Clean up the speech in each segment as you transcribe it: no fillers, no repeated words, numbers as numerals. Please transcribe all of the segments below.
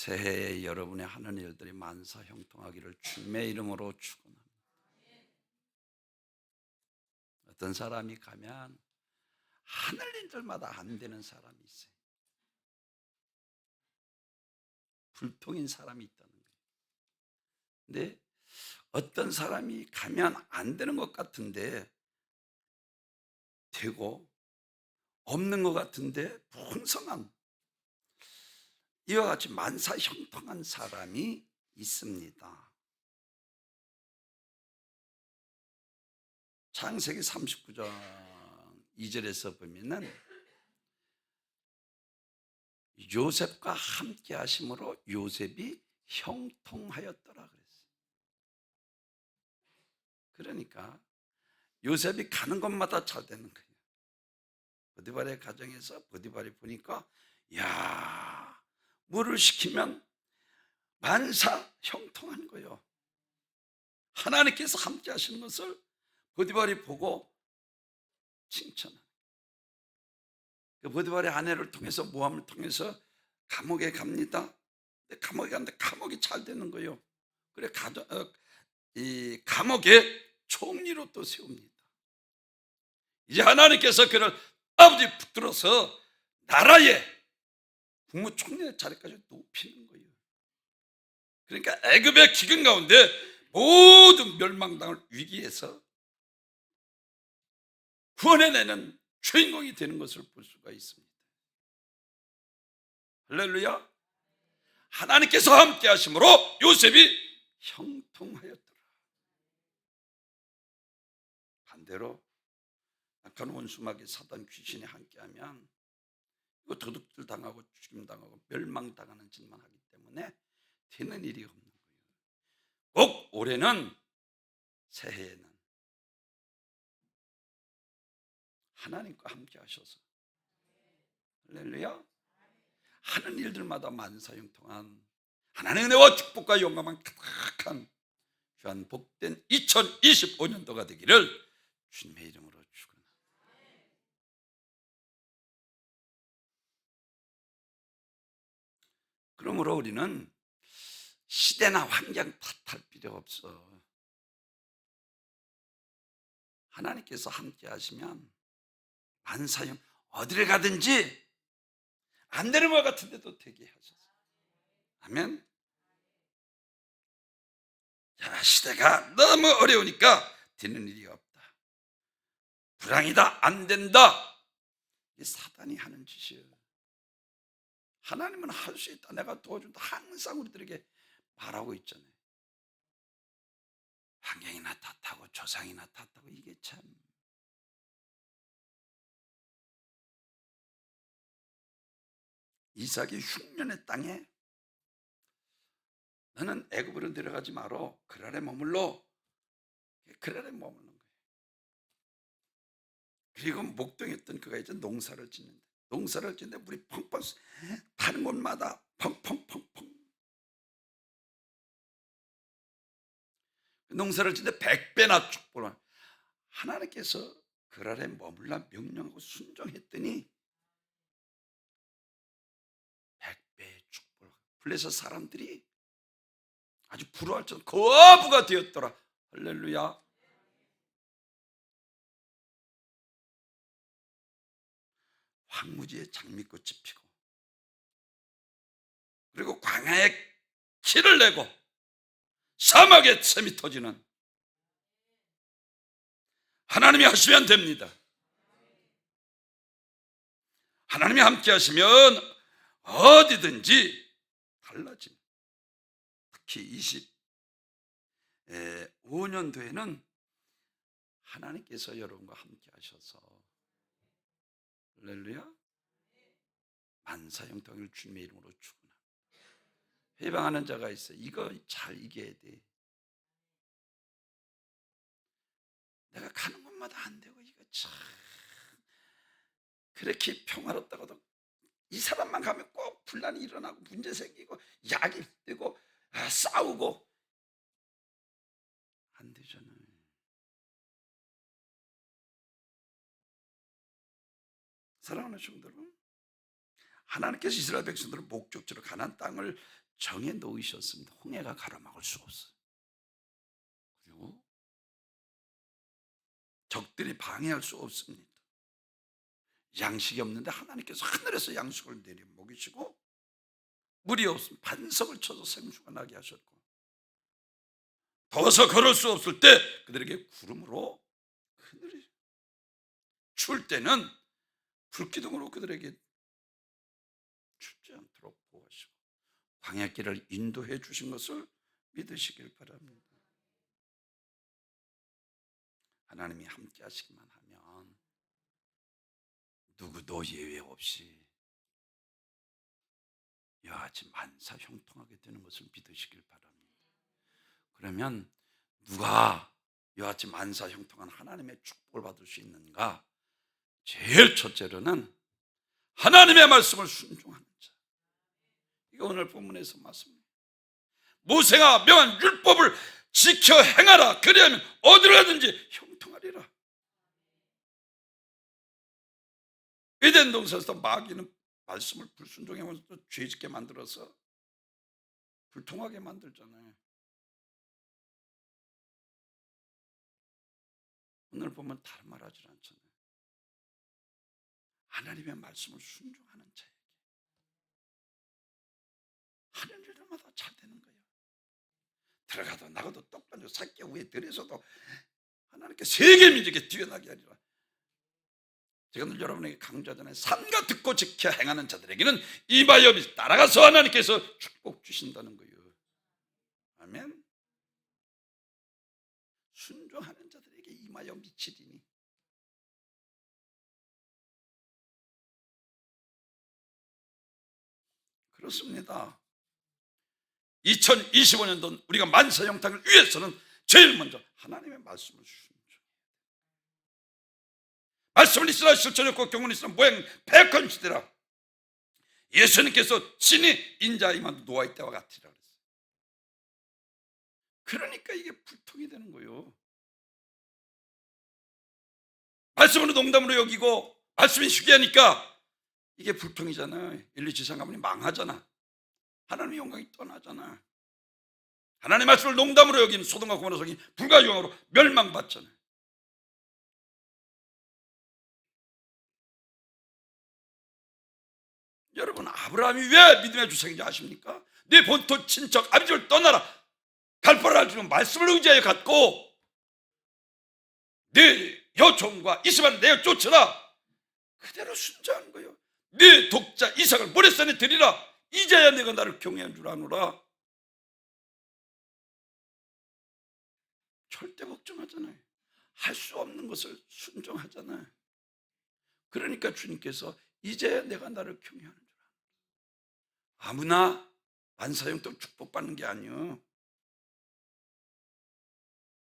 새해에 여러분의 하는 일들이 만사 형통하기를 주님의 이름으로 축원합니다. 어떤 사람이 가면 하늘 일들마다 안 되는 사람이 있어요. 불통인 사람이 있다는 거예요. 근데 어떤 사람이 가면 안 되는 것 같은데 되고, 없는 것 같은데 풍성한, 이와 같이 만사 형통한 사람이 있습니다. 창세기 39장 2절에서 보면은 요셉과 함께 하심으로 요셉이 형통하였더라 그랬어요. 그러니까 요셉이 가는 곳마다 잘 되는 거예요. 보디발의 가정에서 보디발이 보니까, 야, 뭐를 시키면 만사 형통한 거예요. 하나님께서 함께 하시는 것을 보디발이 보고 칭찬하는 거예요. 그 보디발의 아내를 통해서, 모함을 통해서 감옥에 갑니다. 감옥에 갔는데 감옥이 잘 되는 거예요. 그래 이 감옥에 총리로 또 세웁니다. 이제 하나님께서 그를 아버지 붙들어서 나라의 국무총리의 자리까지 높이는 거예요. 그러니까 애굽의 기근 가운데 모든 멸망당할 위기에서 구원해내는 주인공이 되는 것을 볼 수가 있습니다. 할렐루야. 하나님께서 함께 하심으로 요셉이 형통하였더라. 반대로 악한 원수마귀 사단 귀신이 함께하면 이거 도둑질 당하고 죽임 당하고 멸망당하는 짓만 하기 때문에 되는 일이 없는 거예요. 꼭 올해는, 새해에는 하나님과 함께 하셔서, 할렐루야, 하는 일들마다 만사형통한 하나님의 은혜와 축복과 영광만 가득한 귀한 복된 2025년도가 되기를 주님의 이름으로 축원합니다. 그러므로 우리는 시대나 환경 탓할 필요 없어. 하나님께서 함께 하시면 만사형, 어디를 가든지 안 되는 것 같은데도 되게 하셔서, 아멘. 자, 시대가 너무 어려우니까 되는 일이 없다, 불황이다, 안 된다, 이 사단이 하는 짓이에요. 하나님은 할 수 있다, 내가 도와준다, 항상 우리들에게 말하고 있잖아요. 환경이나 탓하고 조상이나 탓하고, 이게 참, 이삭이 흉년의 땅에 너는 애굽으로 내려가지 마라, 그랄에 머물러, 그랄에 머무는 거예요. 그리고 목동했던 그가 이제 농사를 짓는데 물이 펑펑 타는 곳마다 펑펑펑펑 농사를 짓는데 100배나 축복을, 하나님께서 그랄에 머물라 명령하고 순종했더니 100배의 축복을, 블레셋 사람들이 아주 부러워할 정도로 거부가 되었더라. 할렐루야. 황무지에 장미꽃이 피고, 그리고 광야에 키를 내고 사막에 샘이 터지는, 하나님이 하시면 됩니다. 하나님이 함께 하시면 어디든지 달라집니다. 특히 25년도에는 하나님께서 여러분과 함께 하셔서, 할렐루야, 만사형통을 주님의 이름으로 축원합니다. 회방하는 자가 있어요. 이거 잘 이겨야 돼. 내가 가는 곳마다 안 되고, 이거 참 그렇게 평화롭다고도 이 사람만 가면 꼭 분란이 일어나고 문제 생기고 약이 되고 싸우고 안 되잖아요. 사랑하는 성도들, 하나님께서 이스라엘 백성들을 목적지로 가나안 땅을 정해 놓으셨습니다. 홍해가 가로막을 수 없어요. 그리고 적들이 방해할 수 없습니다. 양식이 없는데 하나님께서 하늘에서 양식을 내려 먹이시고, 물이 없으면 반석을 쳐서 생수가 나게 하셨고, 더워서 걸을 수 없을 때 그들에게 구름으로 그늘이, 추울 때는 불기둥으로 그들에게 춥지 않도록 보호하시고 광야길을 인도해 주신 것을 믿으시길 바랍니다. 하나님이 함께 하시기만 하면 누구도 예외 없이 여하같이 만사 형통하게 되는 것을 믿으시길 바랍니다. 그러면 누가 여하같이 만사 형통한 하나님의 축복을 받을 수 있는가? 제일 첫째로는 하나님의 말씀을 순종하는 자. 이거 오늘 본문에서 말씀입니다. 모세가 명한 율법을 지켜 행하라. 그리하면 어디로 가든지 형통하리라. 에덴 동산에서 마귀는 말씀을 불순종하면서 죄짓게 만들어서 불통하게 만들잖아요. 오늘 보면 다른 말 하지 않잖아요. 하나님의 말씀을 순종하는 자에게 하는 일마다 잘 되는 거예요. 들어가도 나가도 똑같이 새끼 위에 들에서도 하나님께 세계 민족에 뛰어나게 하리라. 제가 늘 여러분에게 강조하잖아요. 삼가 듣고 지켜 행하는 자들에게는 이마엽이 따라가서 하나님께서 축복 주신다는 거예요. 아멘. 순종하는 자들에게 이마엽 미치리니. 그렇습니다. 2025년도 우리가 만사 형통을 위해서는 제일 먼저 하나님의 말씀을 순종해야 돼요. 말씀을 있으라 실천했고 경건이 있으라 모양 백헌시되라. 예수님께서 친히 인자이만 노아의 때와 같으리라 그랬어요. 그러니까 이게 불통이 되는 거예요. 말씀으로 농담으로 여기고 말씀이 휴게하니까 이게 불통이잖아요. 인류지상 가문이 망하잖아. 하나님의 영광이 떠나잖아. 하나님의 말씀을 농담으로 여기는 소돔과 고모라 성이 불과 유황으로 멸망받잖아요. 여러분, 아브라함이 왜 믿음의 주석인지 아십니까? 네 본토 친척 아비집을 떠나라. 갈포를 알지만 말씀을 의지하여 갔고, 네 여종과 이스마엘 내어 쫓으라. 그대로 순종한 거예요. 네 독자 이삭을 모래산에 드리라. 이제야 내가 나를 경외한 줄 아노라. 절대 걱정하잖아요. 할 수 없는 것을 순종하잖아요. 그러니까 주님께서 이제야 내가 나를 경외하는 줄 아노라. 아무나 만사형통 축복받는 게 아니에요.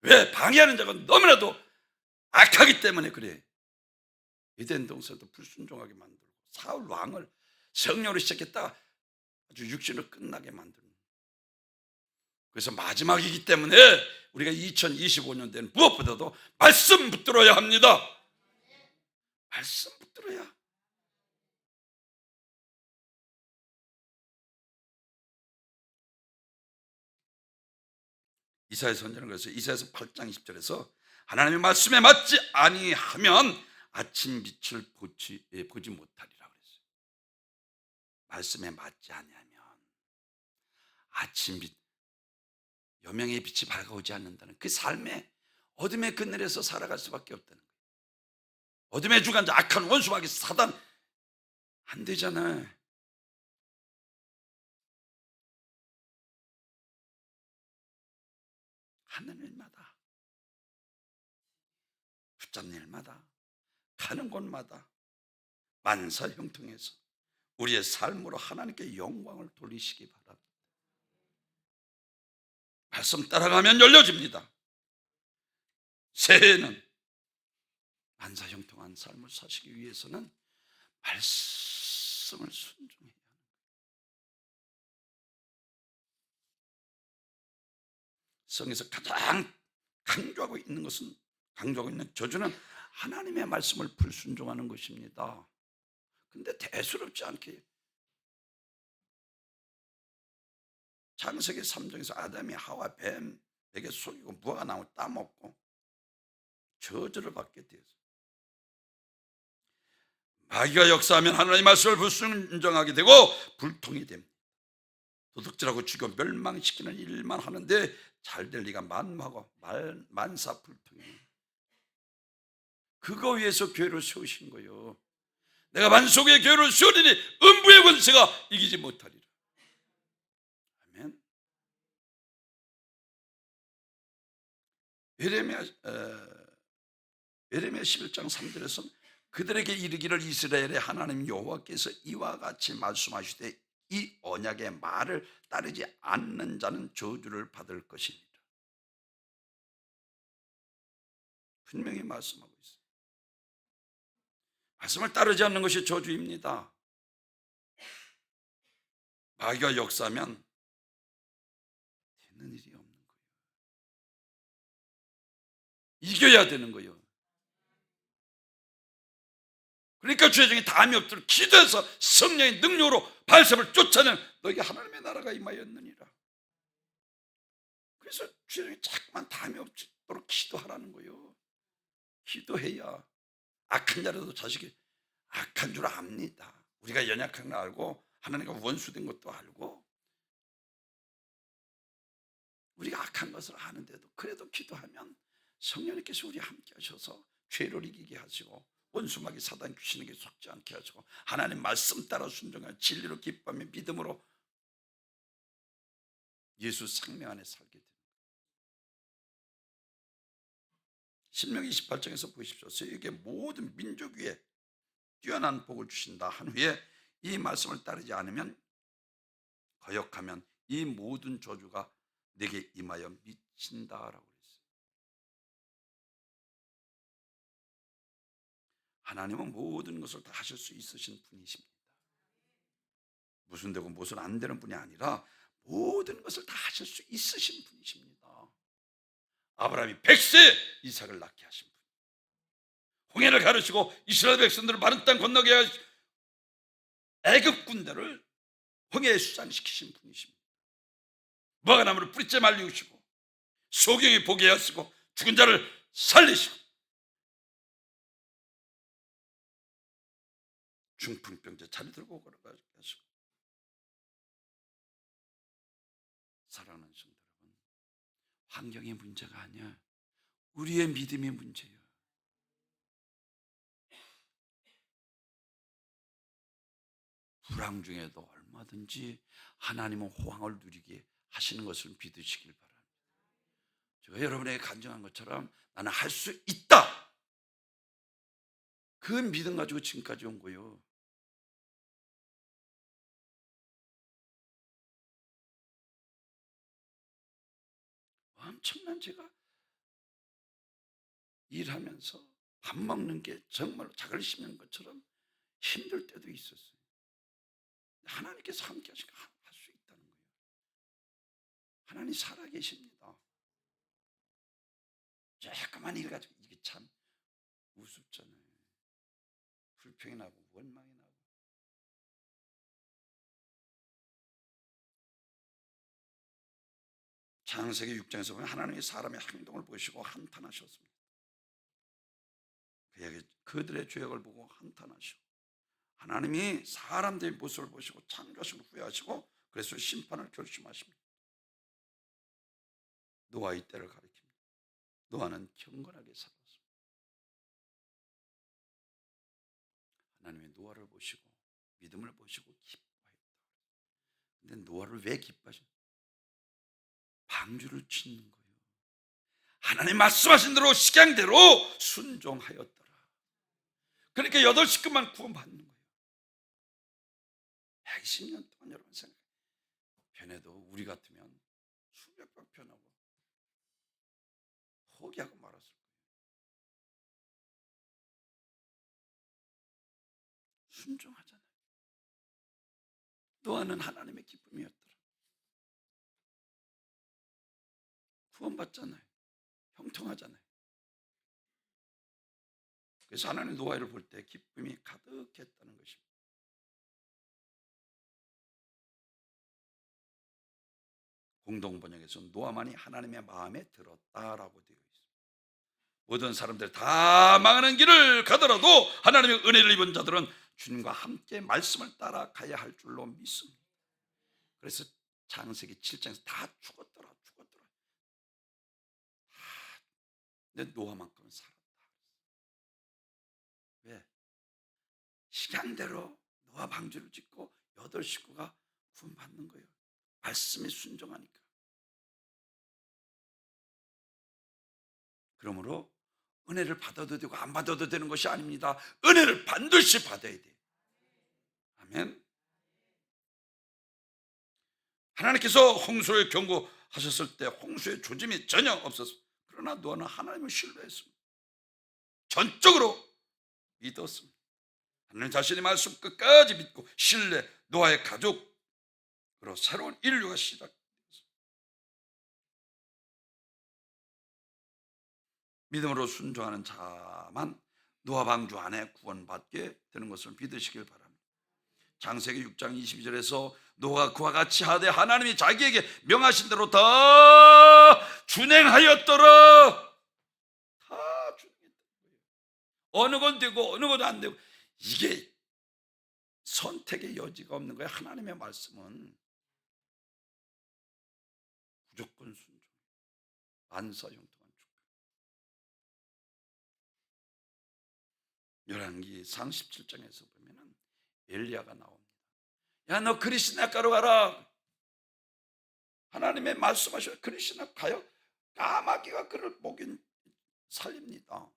왜? 방해하는 자가 너무나도 악하기 때문에 그래. 에덴 동산도 불순종하게 만들고 사울 왕을 성령으로 시작했다가 아주 육신으로 끝나게 만드는. 그래서 마지막이기 때문에 우리가 2025년 무엇보다도 말씀 붙들어야 합니다. 말씀 붙들어야. 이사야 선지자는 그래서 이사야서 8장 20절에서 하나님의 말씀에 맞지 아니하면 아침 빛을 보지 못하리라 그랬어요. 말씀에 맞지 아니하면 아침 빛, 여명의 빛이 밝아오지 않는다는 그 삶에 어둠의 그늘에서 살아갈 수밖에 없다는 거예요. 어둠의 주관자 악한 원수마귀 사단 안 되잖아요. 하는 일마다, 붙잡는 일마다, 가는 곳마다 만사 형통해서 우리의 삶으로 하나님께 영광을 돌리시기 바랍니다. 말씀 따라가면 열려집니다. 새해에는 만사 형통한 삶을 사시기 위해서는 말씀을 순종해야 하는 거예요. 성에서 가장 강조하고 있는 저주는 하나님의 말씀을 불순종하는 것입니다. 근데 대수롭지 않게 창세기 3장에서 아담이 하와 뱀에게 속이고 무화과 나무 따먹고 저주를 받게 되었어요. 마귀가 역사하면 하나님의 말씀을 불순종하게 되고 불통이 됩니다. 도둑질하고 죽여 멸망시키는 일만 하는데 잘 될 리가 만무하고 만사불통이에요. 그거 위해서 교회를 세우신 거예요. 내가 만속의 교회를 세우리니 음부의 권세가 이기지 못하리라. 아멘. 예레미야 11장 3절에서는 그들에게 이르기를 이스라엘의 하나님 여호와께서 이와 같이 말씀하시되 이 언약의 말을 따르지 않는 자는 저주를 받을 것이니라. 분명히 말씀하고 있어요. 말씀을 따르지 않는 것이 저주입니다. 마귀가 역사하면 되는 일이 없는 거예요. 이겨야 되는 거예요. 그러니까 주의 종이 담이 없도록 기도해서 성령의 능력으로 발셉을 쫓아내는 너에게 하나님의 나라가 임하였느니라. 그래서 주의 종이 자꾸만 담이 없도록 기도하라는 거예요. 기도해야 악한 자라도 자식이 악한 줄 압니다. 우리가 연약한 걸 알고 하나님과 원수된 것도 알고 우리가 악한 것을 아는데도 그래도 기도하면 성령님께서 우리 함께 하셔서 죄를 이기게 하시고 원수마귀 사단 귀신에게 속지 않게 하시고 하나님 말씀 따라 순종하여 진리로 기뻐하며 믿음으로 예수 생명 안에 살게 됩니다. 신명기 28장에서 보십시오. 저에게 모든 민족 위에 뛰어난 복을 주신다 한 후에 이 말씀을 따르지 않으면 거역하면 이 모든 저주가 내게 임하여 미친다라고 했어요. 하나님은 모든 것을 다 하실 수 있으신 분이십니다. 무슨 되고 무슨 안 되는 분이 아니라 모든 것을 다 하실 수 있으신 분이십니다. 아브라함이 100세에 이삭을 낳게 하신 분, 홍해를 가르치고 이스라엘 백성들을 마른 땅 건너게 하시고 애굽 군대를 홍해에 수장시키신 분이십니다. 무화과나무를 뿌리째 말리우시고 소경이 보게 하시고 죽은 자를 살리시고 중풍병자 자리 들고 걸어가게 하시고 사랑하는 성도 여러분, 환경의 문제가 아니야. 우리의 믿음의 문제예요. 불황 중에도 얼마든지 하나님은 호황을 누리게 하시는 것을 믿으시길 바랍니다. 제가 여러분에게 간증한 것처럼 나는 할 수 있다. 그 믿음 가지고 지금까지 온 거예요. 엄청난 제가 일하면서 밥 먹는 게 정말로 자갈심는 것처럼 힘들 때도 있었어요. 하나님께서 함께 하시니까 할 수 있다는 거예요. 하나님 살아계십니다. 조그만 일 가지고 이게 참 우습잖아요. 불평이 나고 원망이 나고. 창세기 6장에서 보면 하나님이 사람의 행동을 보시고 한탄하셨습니다. 그들의 죄악을 보고 한탄하시고 하나님이 사람들의 모습을 보시고 창조하시고 후회하시고 그래서 심판을 결심하십니다. 노아의 때를 가리킵니다. 노아는 경건하게 살았습니다. 하나님이 노아를 보시고 믿음을 보시고 기뻐했다. 근데 노아를 왜 기뻐하셨어요? 방주를 짓는 거예요. 하나님 말씀하신 대로 식양대로 순종하였더라. 그러니까 8식구만 구원받는 거예요. 120년 동안 여러분 생각해요. 변해도 우리 같으면 수백 번 변하고 포기하고 말았을 거예요. 순종하잖아요. 노아는 하나님의 기쁨이었더라. 구원받잖아요. 형통하잖아요. 그래서 하나님 노아를 볼 때 기쁨이 가득했다는 것입니다. 공동번역에서 노아만이 하나님의 마음에 들었다라고 되어 있습니다. 모든 사람들 다 망하는 길을 가더라도 하나님의 은혜를 입은 자들은 주님과 함께 말씀을 따라가야 할 줄로 믿습니다. 그래서 창세기 7장에서 다 죽었더라. 근데 노아만큼은 살았다. 왜? 시간대로 노아 방주를 짓고 8식구가 구원받는 거예요. 말씀에 순종하니까. 그러므로 은혜를 받아도 되고 안 받아도 되는 것이 아닙니다. 은혜를 반드시 받아야 돼요. 아멘. 하나님께서 홍수를 경고하셨을 때 홍수의 조짐이 전혀 없었어요. 그러나 노아는 하나님을 신뢰했습니다. 전적으로 믿었습니다. 하나님 자신의 말씀 끝까지 믿고 신뢰, 노아의 가족으로 새로운 인류가 시작됐습니다. 믿음으로 순종하는 자만 노아 방주 안에 구원받게 되는 것을 믿으시길 바랍니다. 창세기 6장 22절에서 노아가 그와 같이 하되 하나님이 자기에게 명하신 대로 다 준행하였더라. 다 준행했다. 어느 건 되고 어느 건 안 되고, 이게 선택의 여지가 없는 거예요. 하나님의 말씀은 무조건 순종, 만사형통한 축복. 열왕기상 17장에서 보면은 엘리야가 나옵니다. 야, 너 그리스나가로 가라. 하나님의 말씀하셔. 그리스나 가요. 까마귀가 그를 목인 살립니다.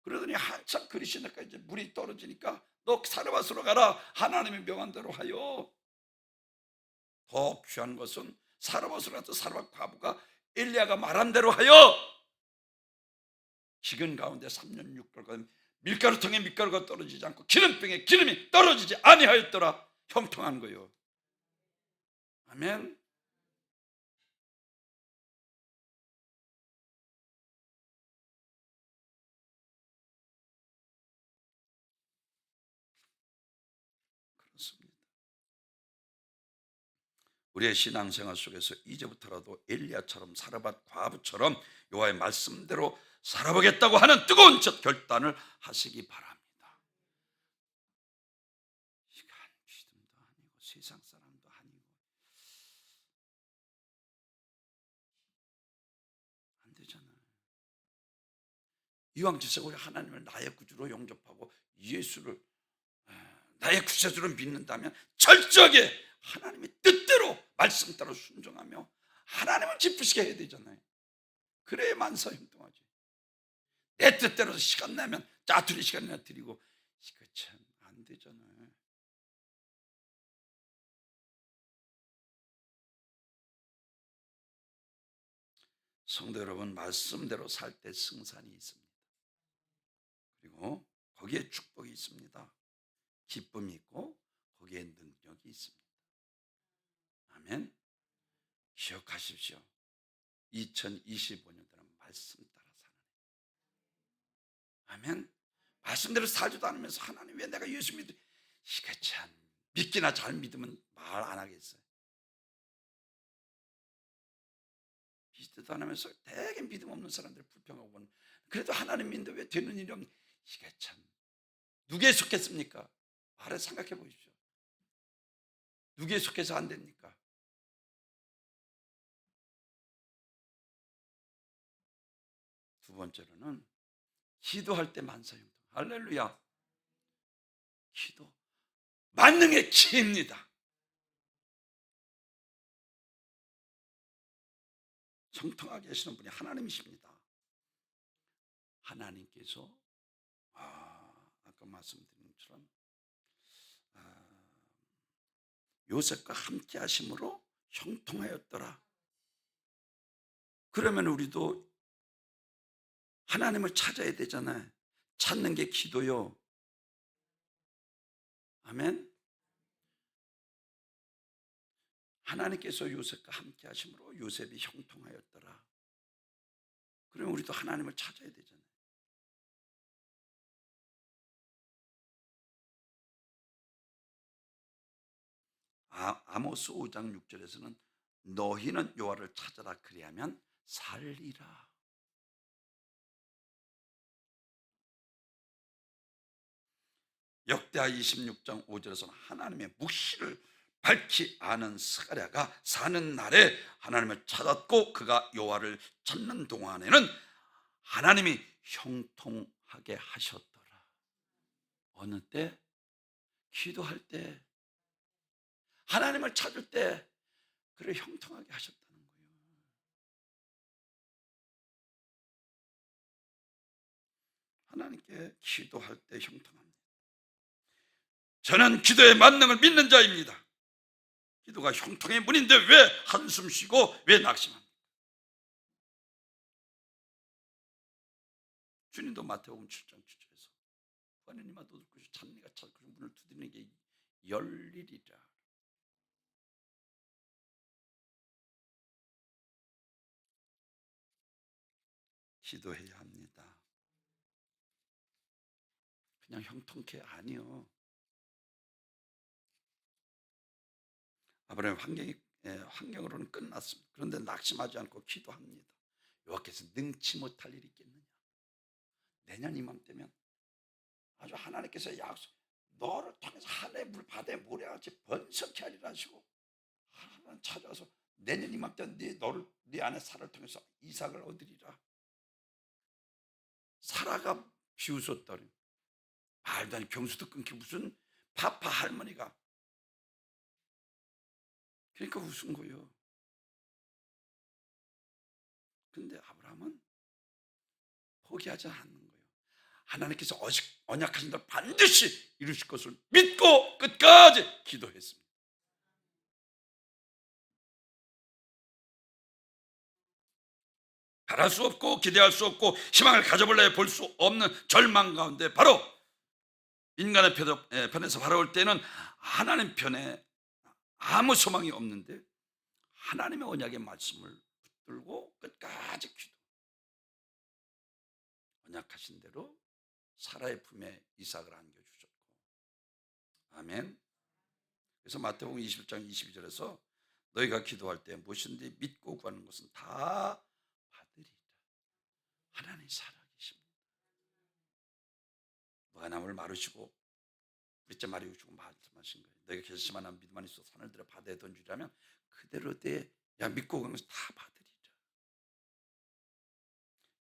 그러더니 한참 그리스나가 이제 물이 떨어지니까 너 사르밧으로 가라. 하나님의 명한 대로 하여. 더 귀한 것은 사르밧으로 가서 사르밧 과부가 엘리야가 말한 대로 하여 기근 가운데 3년 6개월간 밀가루통에 밀가루가 떨어지지 않고 기름병에 기름이 떨어지지 아니하였더라. 형통한 거예요. 아멘. 그렇습니다. 우리의 신앙생활 속에서 이제부터라도 엘리야처럼 사르밧 과부처럼 여호와의 말씀대로 살아보겠다고 하는 뜨거운 첫 결단을 하시기 바랍니다. 시간 믿음도 아니고 세상 사람도 아니고 안 되잖아요. 이왕지서 우리 하나님을 나의 구주로 영접하고 예수를 나의 구세주로 믿는다면 철저하게 하나님의 뜻대로 말씀 따라 순종하며 하나님을 기쁘시게 해야 되잖아요. 그래야 만사형통하지. 내 뜻대로 시간 내면 짜투리 시간이나 드리고, 이거 참 안 되잖아요. 성도 여러분, 말씀대로 살 때 승산이 있습니다. 그리고 거기에 축복이 있습니다. 기쁨이 있고 거기에 능력이 있습니다. 아멘. 기억하십시오. 2025년도는 말씀 따라 사는 해요. 아멘. 말씀대로 살지도 않으면서 하나님 왜 내가 예수 믿어? 이게 참 믿기나 잘 믿으면 말 안 하겠어요. 믿지도 않으면서 되게 믿음 없는 사람들 불평하고 보는, 그래도 하나님 믿는데 왜 되는 일이 없니? 이게 참 누구에 속했습니까? 말을 생각해 보십시오. 누구에 속해서 안 됩니까? 두 번째로는 기도할 때 만사형통. 할렐루야. 기도 만능의 키입니다. 형통하게 하시는 분이 하나님이십니다. 하나님께서 아까 말씀드린 것처럼 요셉과 함께 하심으로 형통하였더라. 그러면 우리도 하나님을 찾아야 되잖아요. 찾는 게 기도요. 아멘. 하나님께서 요셉과 함께 하심으로 요셉이 형통하였더라. 그러면 우리도 하나님을 찾아야 되잖아요. 아모스 5장 6절에서는 너희는 여호와를 찾아라 그리하면 살리라. 역대하 26장 5절에서는 하나님의 묵시를 밝히 아는 스가랴가 사는 날에 하나님을 찾았고 그가 여호와를 찾는 동안에는 하나님이 형통하게 하셨더라. 어느 때? 기도할 때, 하나님을 찾을 때 그를 형통하게 하셨다는 거예요. 하나님께 기도할 때 형통합니다. 저는 기도의 만능을 믿는 자입니다. 기도가 형통의 문인데 왜 한숨 쉬고 왜 낙심합니까? 주님도 마태복음 7장 7절에서 하나님아 너도 그 찬미가 찾고 문을 두드리는 게 열리리라. 기도해야 합니다. 그냥 형통케 아니요. 아브라함 환경으로는 끝났습니다. 그런데 낙심하지 않고 기도합니다. 여호와께서 능치 못할 일이 있겠느냐. 내년 이맘때면 아주 하나님께서 약속, 너를 통해서 하늘의 물 바다의 모래같이 번성케 하리라 하시고 하나님 찾아와서 내년 이맘때 네 안에 사라를 통해서 이삭을 얻으리라. 사라가 비웃었더니 말도 아니 병수도 끊기 무슨 파파 할머니가 그러니까 웃은 거예요. 근데 아브라함은 포기하지 않는 거예요. 하나님께서 언약하신 대로 반드시 이루실 것을 믿고 끝까지 기도했습니다. 바랄 수 없고 기대할 수 없고 희망을 가져볼래 볼 수 없는 절망 가운데 바로 인간의 편에서 바라볼 때는 하나님 편에 아무 소망이 없는데 하나님의 언약의 말씀을 붙들고 끝까지 기도. 언약하신 대로 사라의 품에 이삭을 안겨주셨고. 아멘. 그래서 마태복음 21장 22절에서 너희가 기도할 때 무엇인지 믿고 구하는 것은 다 받으리라. 하나님 살아계십니다. 너가 남을 마르시고 뿌리째 마르고 주고 말씀하신 거예요. 너희가 결심하는 믿음만 있어 산을 들어 바다에 던지라면 그대로 돼. 야 믿고 구하는 것은 다 받으리라.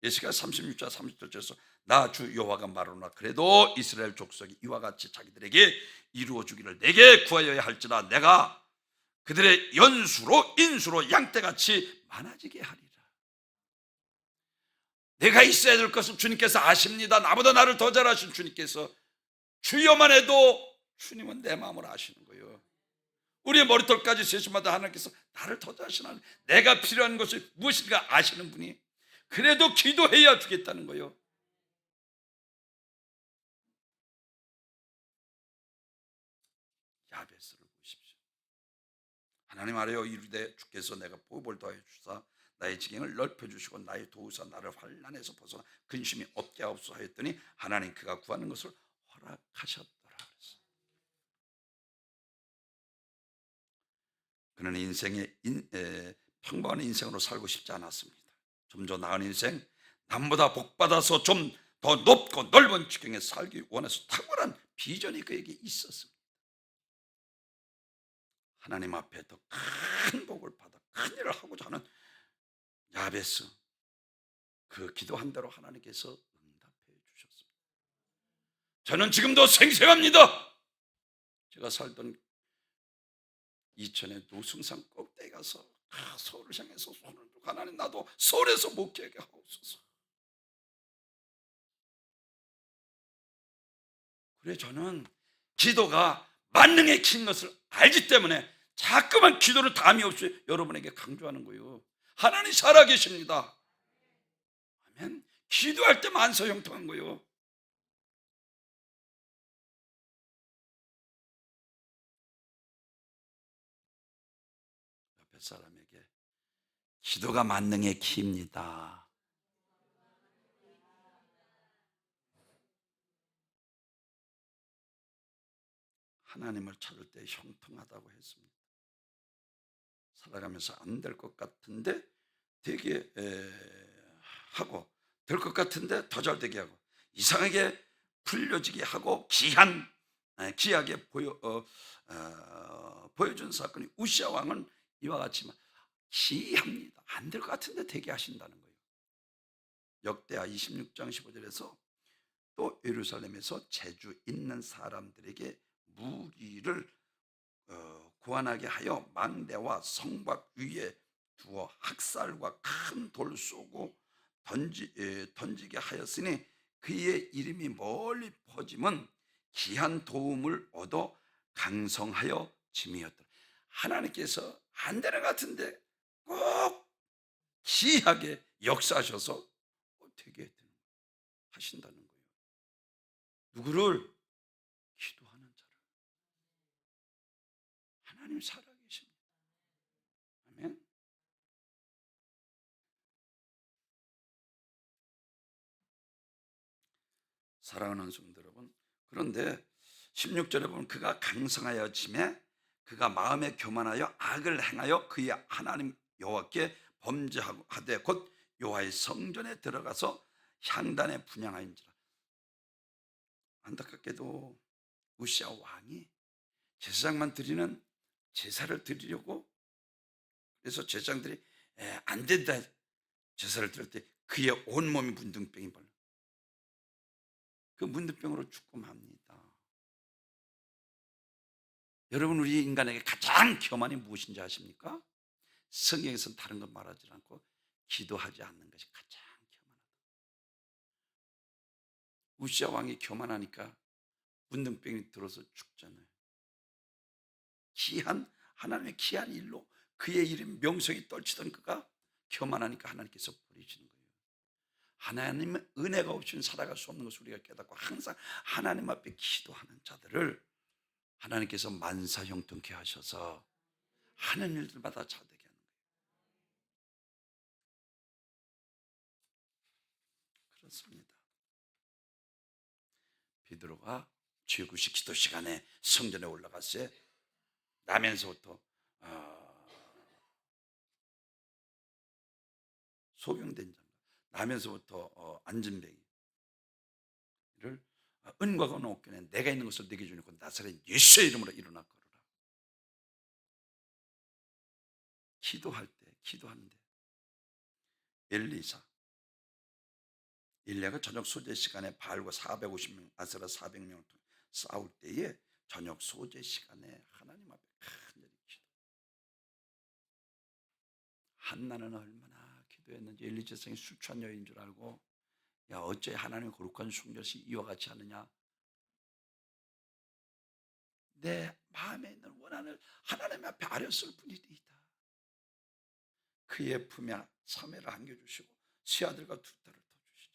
예시가 36장 30절에서 나 주 여호와가 말하노라 그래도 이스라엘 족속이 이와 같이 자기들에게 이루어 주기를 내게 구하여야 할지라 내가 그들의 연수로 인수로 양떼같이 많아지게 하리라. 내가 있어야 될 것은 주님께서 아십니다. 나보다 나를 더 잘 아신 주님께서 주여만 해도 주님은 내 마음을 아시는 거예요. 우리의 머리털까지 세심하다 하나님께서 나를 더 잘 아시는, 내가 필요한 것이 무엇인가 아시는 분이 그래도 기도해야 주겠다는 거예요. 야베스를 보십시오. 하나님 아래여 이르되 주께서 내가 복을 더하여 주사 나의 지경을 넓혀주시고 나의 도우사 나를 환난에서 벗어나 근심이 없게 하옵소서 하였더니 하나님 그가 구하는 것을 허락하셨더라. 그는 평범한 인생으로 살고 싶지 않았습니다. 좀 더 나은 인생, 남보다 복받아서 좀 더 높고 넓은 지경에 살기 원해서 탁월한 비전이 그에게 있었습니다. 하나님 앞에 더 큰 복을 받아 큰 일을 하고자 하는 야베스, 그 기도한 대로 하나님께서 응답해 주셨습니다. 저는 지금도 생생합니다. 제가 살던 이천의 노승산 꼭대기 가서 서울을 향해서 손을 들고 하나님 나도 서울에서 목회하게 하옵소서. 그래 저는 기도가 만능의 긴 것을 알기 때문에 자꾸만 기도를 담이 없이 여러분에게 강조하는 거예요. 하나님 살아계십니다. 아멘. 기도할 때 만사 형통한 거예요. 옆에 사람에게 기도가 만능의 키입니다. 하나님을 찾을 때 형통하다고 했습니다. 살아가면서 안 될 것 같은데 되게 하고, 될 것 같은데 더 잘 되게 하고, 이상하게 불려지게 하고 귀하게 보여준 사건이 우시아 왕은 이와 같지만 기이합니다. 안 될 것 같은데 되게 하신다는 거예요. 역대하 26장 15절에서 또 예루살렘에서 재주 있는 사람들에게 무기를 구하게 하여 망대와 성곽 위에 두어 학살과 큰 돌 쏘고 던지게 하였으니 그의 이름이 멀리 퍼짐은 귀한 도움을 얻어 강성하여 짐이었더라. 하나님께서 안 되는 것 같은데 꼭 귀하게 역사하셔서 되게 하신다는 거예요. 누구를? 기도하는 자를. 하나님 살아계십니다. 아멘. 사랑하는 성도 여러분, 그런데 16절에 보면 그가 강성하여 짐에 그가 마음에 교만하여 악을 행하여 그의 하나님 여호와께 범죄하되 곧 여호와의 성전에 들어가서 향단에 분향하인지라. 안타깝게도 우시아 왕이 제사장만 드리는 제사를 드리려고, 그래서 제사장들이 안 된다 제사를 드릴 때 그의 온몸이 문둥병이 벌려 그 문둥병으로 죽고 맙니다. 여러분, 우리 인간에게 가장 교만이 무엇인지 아십니까? 성경에서는 다른 건 말하지 않고 기도하지 않는 것이 가장 교만하다. 우시아 왕이 교만하니까 문둥병이 들어서 죽잖아요. 하나님의 귀한 일로 그의 이름 명성이 떨치던 그가 교만하니까 하나님께서 버리시는 거예요. 하나님의 은혜가 없이는 살아갈 수 없는 것을 우리가 깨닫고 항상 하나님 앞에 기도하는 자들을 하나님께서 만사형통케 하셔서 하는 일들마다 잘되게 하는 거예요. 그렇습니다. 베드로가 죄구식 기도 시간에 성전에 올라갔어요. 나면서부터 소경된 자, 나면서부터 안진뱅이를 은과 금은 없겠네, 내가 있는 것을 내게 주니까 나사렛 예수의 이름으로 일어나 걸어라. 기도하는데 엘리야가 저녁 소재 시간에 바알과 450명, 아세라 400명을 싸울 때에 저녁 소재 시간에 하나님 앞에 간절히 기도. 한나는 얼마나 기도했는지 엘리제성이 술 취한 여인인 줄 알고, 야 어째 하나님의 거룩한 숭배시 이와 같이 하느냐, 내 마음에 있는 원한을 하나님 앞에 아렸을 뿐이니이다. 그의 품에 사매를 안겨주시고 시아들과 두 딸을 더 주시죠.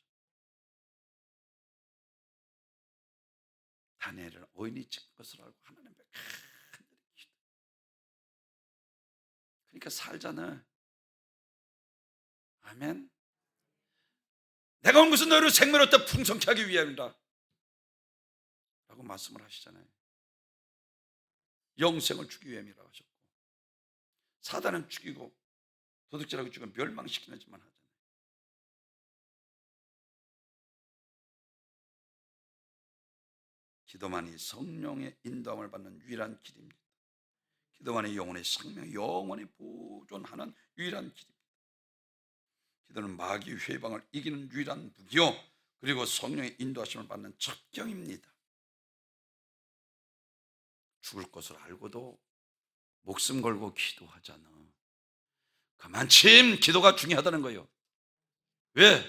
다니엘을 어인이 찍은 것을 알고 하나님 앞에 간절히 기도. 그러니까 살자는, 아멘. 내가 온 것은 너희를 생명을 얻다 풍성케 하기 위함이다 라고 말씀을 하시잖아요. 영생을 주기 위함이라고 하셨고, 사단은 죽이고 도둑질하고 죽이고 멸망시키는지만 하잖아요. 기도만이 성령의 인도함을 받는 유일한 길입니다. 기도만이 영혼의 생명, 영원히 보존하는 유일한 길입니다. 기도는 마귀 회방을 이기는 유일한 무기요, 그리고 성령의 인도하심을 받는 첩경입니다. 죽을 것을 알고도 목숨 걸고 기도하잖아. 그만큼 기도가 중요하다는 거예요. 왜?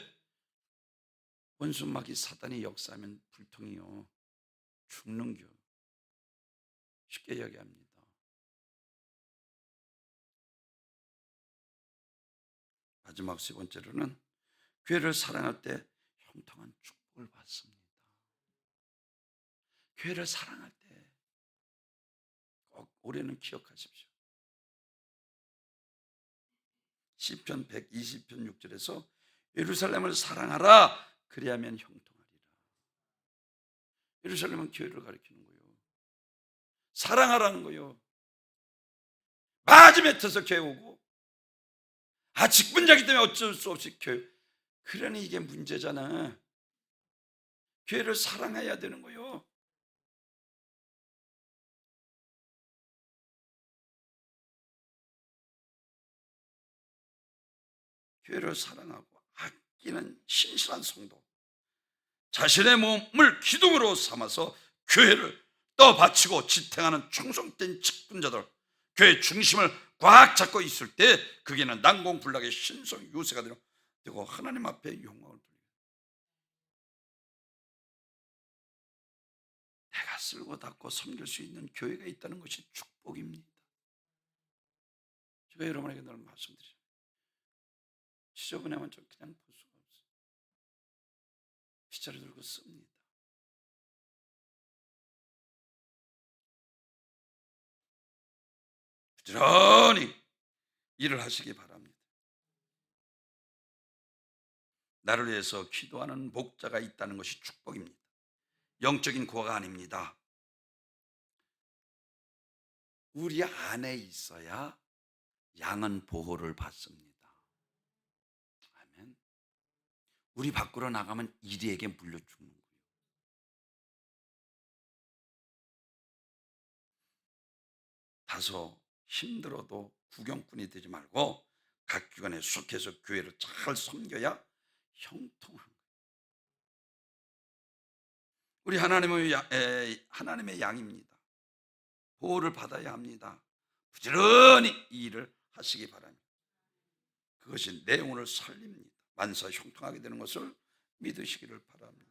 원수마귀 사단이 역사하면 불통이요 죽는겨. 쉽게 이야기합니다. 마지막 세 번째로는 교회를 사랑할 때 형통한 축복을 받습니다. 교회를 사랑할 때 꼭 올해는 기억하십시오. 시편 120편 6절에서 예루살렘을 사랑하라 그리하면 형통하리라. 예루살렘은 교회를 가리키는 거예요. 사랑하라는 거예요. 마지막에서 교회 오고, 직분자기 때문에 어쩔 수 없이 교회. 그러니 이게 문제잖아. 교회를 사랑해야 되는 거요. 교회를 사랑하고 아끼는 신실한 성도, 자신의 몸을 기둥으로 삼아서 교회를 떠받치고 지탱하는 충성된 직분자들, 교회 중심을 꽉 잡고 있을 때 그게는 난공불락의 신성 요새가 되고 하나님 앞에 영광을 돌리고, 내가 쓸고 닦고 섬길 수 있는 교회가 있다는 것이 축복입니다. 제가 여러분에게 늘 말씀드리죠. 지저분하면 좀 그냥 볼 수가 없어요. 빗자루 들고 씁니다. 부지런히 일을 하시기 바랍니다. 나를 위해서 기도하는 목자가 있다는 것이 축복입니다. 영적인 구호가 아닙니다. 우리 안에 있어야 양은 보호를 받습니다. 아멘. 우리 밖으로 나가면 이리에게 물려 죽는 거예요. 다소 힘들어도 구경꾼이 되지 말고 각 기관에 속해서 교회를 잘 섬겨야 형통한 거예요. 우리 하나님의 양입니다. 보호를 받아야 합니다. 부지런히 이 일을 하시기 바랍니다. 그것이 내 영혼을 살립니다. 만사 형통하게 되는 것을 믿으시기를 바랍니다.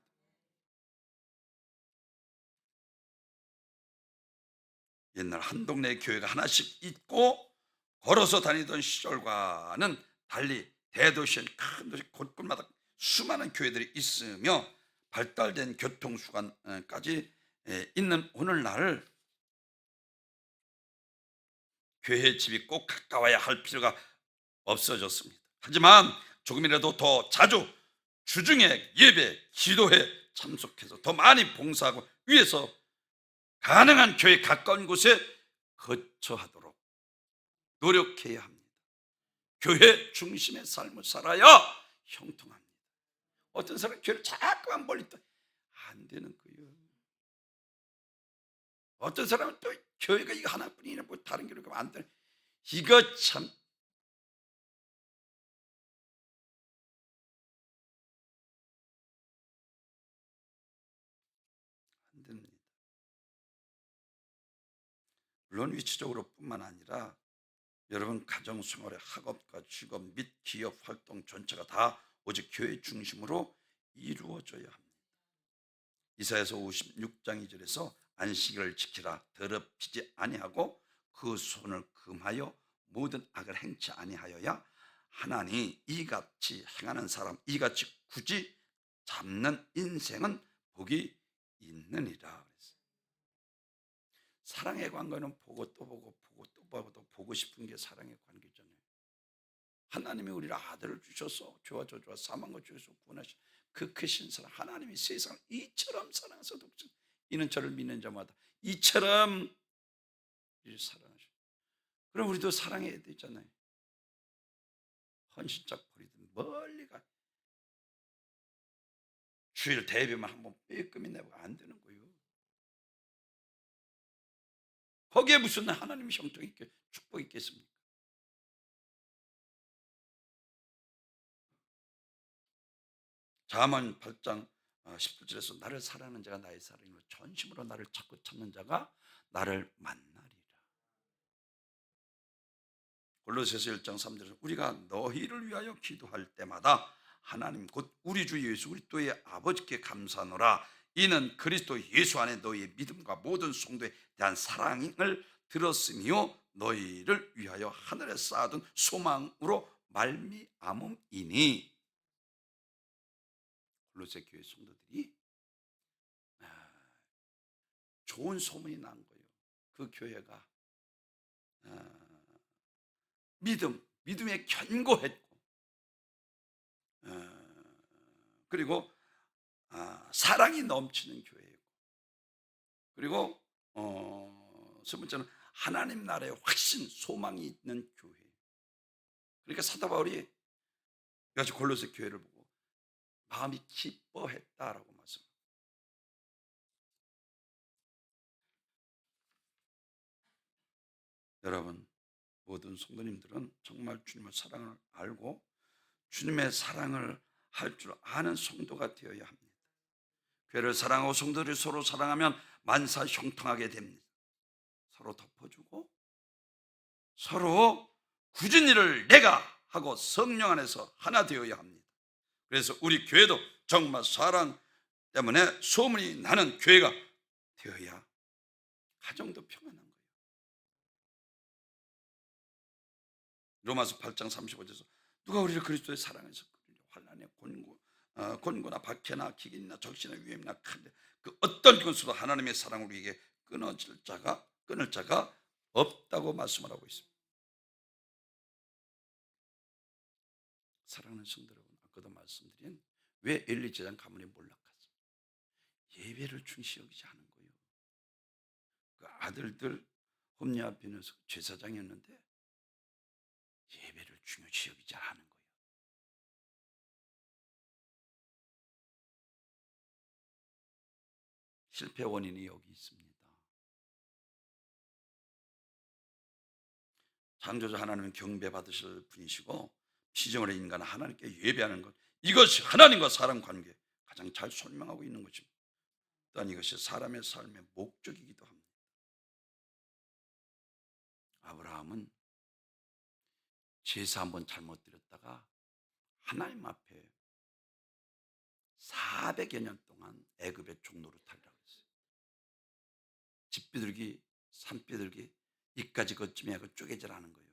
옛날 한 동네에 교회가 하나씩 있고 걸어서 다니던 시절과는 달리 대도시엔 큰 도시 곳곳마다 수많은 교회들이 있으며 발달된 교통수단까지 있는 오늘날 교회 집이 꼭 가까워야 할 필요가 없어졌습니다. 하지만 조금이라도 더 자주 주중에 예배, 기도회 참석해서 더 많이 봉사하고 위해서 가능한 교회 가까운 곳에 거처하도록 노력해야 합니다. 교회 중심의 삶을 살아야 형통합니다. 어떤 사람은 교회를 자꾸만 멀리 안 되는 거예요. 어떤 사람은 또 교회가 이거 하나뿐이나 뭐 다른 교회가 안 되는, 이거 참 안 됩니다. 물론 위치적으로 뿐만 아니라 여러분 가정생활의 학업과 직업 및 기업 활동 전체가 다 오직 교회 중심으로 이루어져야 합니다. 이사야서 56장 2절에서 안식일을 지키라, 더럽히지 아니하고 그 손을 금하여 모든 악을 행치 아니하여야 하나니 이같이 행하는 사람, 이같이 굳이 잡는 인생은 복이 있느니라. 사랑의 관계는 보고 또 보고 또 보고 또 보고 싶은 게 사랑의 관계잖아요. 하나님이 우리를 아들을 주셔서 저와 저와 사망과 죄에서 구원하신 그 크신 사랑, 하나님이 세상을 이처럼 사랑해서 독생 이는 저를 믿는 자마다 이처럼 우리를 사랑하셔. 그럼 우리도 사랑해야 되잖아요. 헌신짝 버리든 멀리 가, 주일 대회만 한번 빼끔히 내고 안 되는 거예요. 거기에 무슨 하나님의 형통이 있게 축복이 있겠습니까? 잠언 8장 19절에서 나를 사랑하는 자가 나의 사랑이요 전심으로 나를 찾고 찾는 자가 나를 만나리라. 골로새서 1장 3절에서 우리가 너희를 위하여 기도할 때마다 하나님 곧 우리 주 예수 그리스도의 아버지께 감사하노라. 이는 그리스도 예수 안에 너희의 믿음과 모든 성도에 대한 사랑을 들었으며 너희를 위하여 하늘에 쌓아둔 소망으로 말미암음이니. 골로새 교회 성도들이 좋은 소문이 난 거예요. 그 교회가 믿음에 견고했고, 그리고 사랑이 넘치는 교회이고, 그리고 세 번째는 하나님 나라에 확신, 소망이 있는 교회. 그러니까 사도 바울이 여기 골로새 교회를 보고 마음이 기뻐했다라고 말씀합니다. 여러분, 모든 성도님들은 정말 주님의 사랑을 알고 주님의 사랑을 할 줄 아는 성도가 되어야 합니다. 교회를 사랑하고 성도들이 서로 사랑하면 만사 형통하게 됩니다. 서로 덮어주고 서로 굳은 일을 내가 하고 성령 안에서 하나 되어야 합니다. 그래서 우리 교회도 정말 사랑 때문에 소문이 나는 교회가 되어야 가정도 평안한 거예요. 로마서 8장 35절에서 누가 우리를 그리스도의 사랑에서 환난에 곤고나 박해나 기근이나 적시나 위험이나 큰데 그 어떤 것으로 하나님의 사랑을 우리에게 끊을 자가 없다고 말씀을 하고 있습니다. 사랑하는 성도 여러분, 아까도 말씀드린 왜 엘리 제장 가문이 몰락했어요? 예배를 중시 여기지 않은 거예요. 그 아들들 홈리아 비너스 제사장이었는데 예배를 중요시 여기지 않은 거예요. 실패 원인이 여기 있습니다. 창조주 하나님은 경배받으실 분이시고 피조물의 인간은 하나님께 예배하는 것, 이것이 하나님과 사람 관계 가장 잘 설명하고 있는 것입니다. 또한 이것이 사람의 삶의 목적이기도 합니다. 아브라함은 제사 한번 잘못 드렸다가 하나님 앞에 400여 년 동안 애굽의 종로로 탈이라고 했어요. 집 비둘기, 산 비둘기 이까지 거쯤에 하고 쪼개질하는 거예요.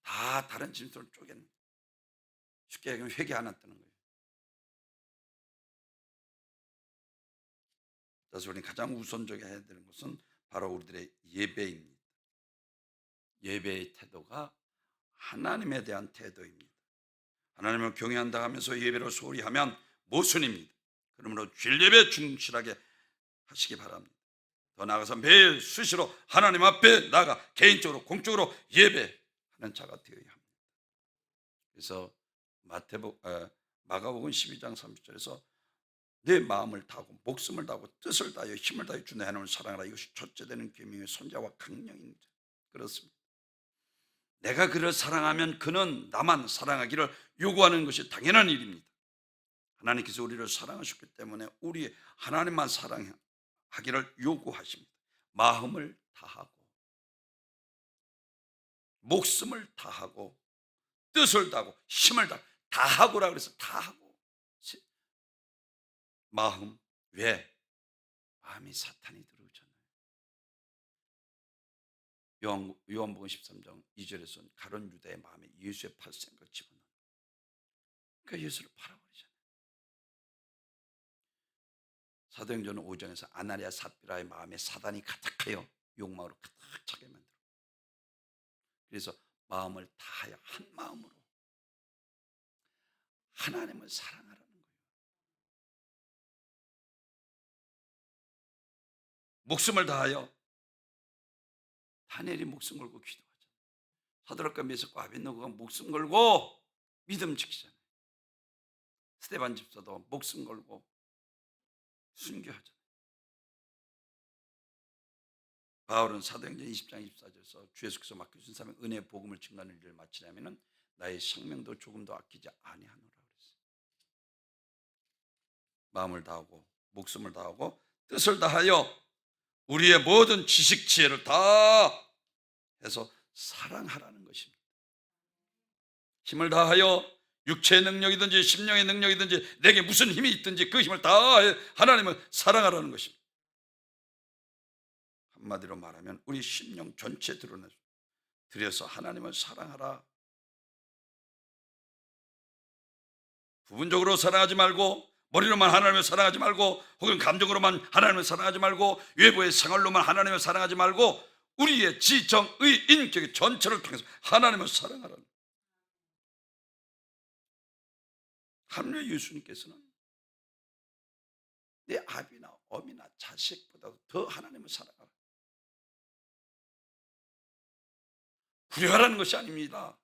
다 다른 짐승을 쪼개는 거예요. 쉽게 얘기하면 회개 안 했다는 거예요. 그래서 우리는 가장 우선적으로 해야 되는 것은 바로 우리들의 예배입니다. 예배의 태도가 하나님에 대한 태도입니다. 하나님을 경외한다 하면서 예배로 소홀히 하면 모순입니다. 그러므로 주일 예배 충실하게 하시기 바랍니다. 더 나아가서 매일 수시로 하나님 앞에 나가 개인적으로 공적으로 예배하는 자가 되어야 합니다. 그래서 마가복음 12장 30절에서 내 마음을 다하고 목숨을 다하고 뜻을 다하여 힘을 다하여 주 내 하나님을 사랑하라, 이것이 첫째 되는 계명의 손자와 강령입니다. 그렇습니다. 내가 그를 사랑하면 그는 나만 사랑하기를 요구하는 것이 당연한 일입니다. 하나님께서 우리를 사랑하셨기 때문에 우리 하나님만 사랑하기를 요구하십니다. 마음을 다하고 목숨을 다하고 뜻을 다하고 힘을 다하고라 그래서 다하고. 마음, 왜? 마음이 사탄이 들어오잖아요. 요한복음 13장 2절에서는 가룟 유다의 마음에 예수의 팔생각을 집어넣어요. 그러니까 예수를 팔아버리잖아요. 사도행전 5장에서 아나니아 삽비라의 마음에 사단이 가득하여 욕망으로 가득 차게 만들어. 그래서 마음을 다하여 한 마음으로 하나님을 사랑하라는 거예요. 목숨을 다하여, 다니엘이 목숨 걸고 기도하잖아요. 사드락과 메삭과 아벳느고가 목숨 걸고 믿음 지키잖아요. 스데반 집사도 목숨 걸고 순교하잖아요. 바울은 사도행전 20장 24절에서 주 예수께서 맡겨주신 사람의 은혜의 복음을 증거하는 일을 마치려면 나의 생명도 조금도 아끼지 아니하노라 그랬어요. 마음을 다하고 목숨을 다하고 뜻을 다하여 우리의 모든 지식 지혜를 다 해서 사랑하라는 것입니다. 힘을 다하여 육체의 능력이든지 심령의 능력이든지 내게 무슨 힘이 있든지 그 힘을 다해 하나님을 사랑하라는 것입니다. 한마디로 말하면 우리 심령 전체 들여서 하나님을 사랑하라. 부분적으로 사랑하지 말고, 머리로만 하나님을 사랑하지 말고, 혹은 감정으로만 하나님을 사랑하지 말고, 외부의 생활로만 하나님을 사랑하지 말고 우리의 지정, 의, 인격의 전체를 통해서 하나님을 사랑하라는. 하물며 예수님께서는 내 아비나 어미나 자식보다도 더 하나님을 사랑하라. 불효하라는 것이 아닙니다.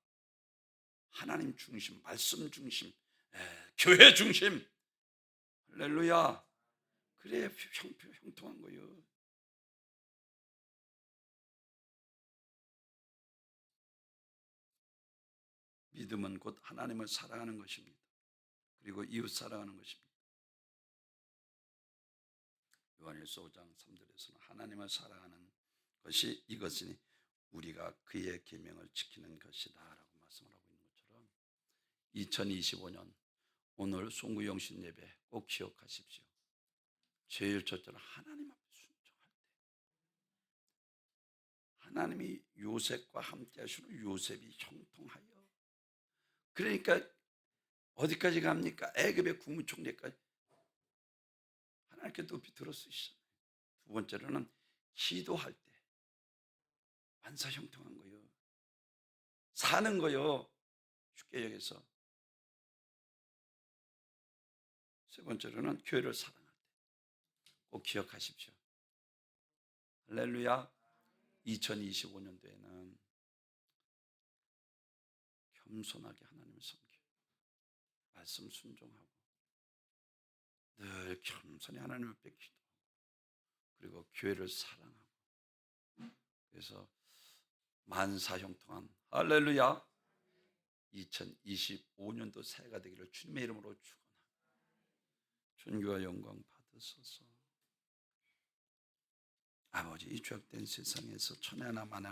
하나님 중심, 말씀 중심, 교회 중심. 할렐루야. 그래야 형통한 거예요. 믿음은 곧 하나님을 사랑하는 것입니다. 그리고 이웃 사랑하는 것입니다. 요한일서 5장 3절에서는 하나님을 사랑하는 것이 이것이니 우리가 그의 계명을 지키는 것이다 라고 말씀을 하고 있는 것처럼 2025년 오늘 송구영신 예배 꼭 기억하십시오. 제일 첫째는 하나님 앞에 순종할 때, 하나님이 요셉과 함께 하시는 요셉이 형통하여, 그러니까 어디까지 갑니까? 애굽의 국무총리까지 하나님께 높이 들어쓰시잖아요. 두 번째로는 기도할 때 만사 형통한 거요. 사는 거요. 쉽게 여기서. 세 번째로는 교회를 사랑할 때. 꼭 기억하십시오. 할렐루야. 2025년도에는 겸손하게 하나님을 섬기고 말씀 순종하고 늘 겸손히 하나님 앞에 기도하고 그리고 교회를 사랑하고, 그래서 만사 형통한 할렐루야 2025년도 새해가 되기를 주님의 이름으로 축원합니다. 존귀와 영광 받으소서. 아버지, 이 죄악된 세상에서 천하나 만하나